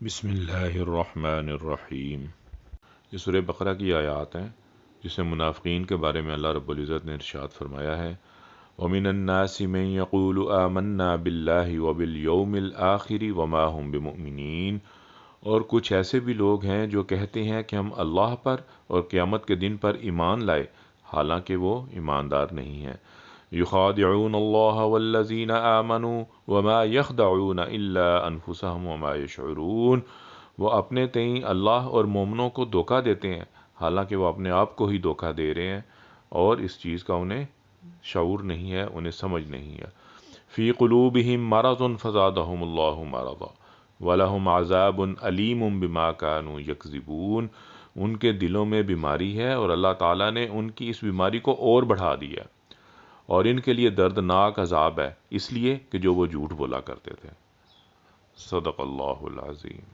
بسم اللہ الرحمن الرحیم۔ یہ سورہ بقرہ کی آیات ہیں جسے منافقین کے بارے میں اللہ رب العزت نے ارشاد فرمایا ہے، وَمِنَ النَّاسِ مَن يَقُولُ آمَنَّا بِاللَّهِ وَبِالْيَوْمِ الْآخِرِ وَمَا هُمْ بِمُؤْمِنِينَ، اور کچھ ایسے بھی لوگ ہیں جو کہتے ہیں کہ ہم اللہ پر اور قیامت کے دن پر ایمان لائے، حالانکہ وہ ایماندار نہیں ہیں۔ يخادعون الله والذين آمنوا وما يخدعون إلا أنفسهم وما يشعرون، وہ اپنے تئیں اللہ اور مومنوں کو دھوکہ دیتے ہیں حالانکہ وہ اپنے آپ کو ہی دھوکہ دے رہے ہیں اور اس چیز کا انہیں شعور نہیں ہے، انہیں سمجھ نہیں ہے۔ فی قلوبہم مرض فزادہم اللہ مرضا ولہم عذاب علیم بما كانوا یکذبون، ان کے دلوں میں بیماری ہے اور اللہ تعالیٰ نے ان کی اس بیماری کو اور بڑھا دیا، اور ان کے لیے دردناک عذاب ہے اس لیے کہ جو وہ جھوٹ بولا کرتے تھے۔ صدق اللہ العظیم۔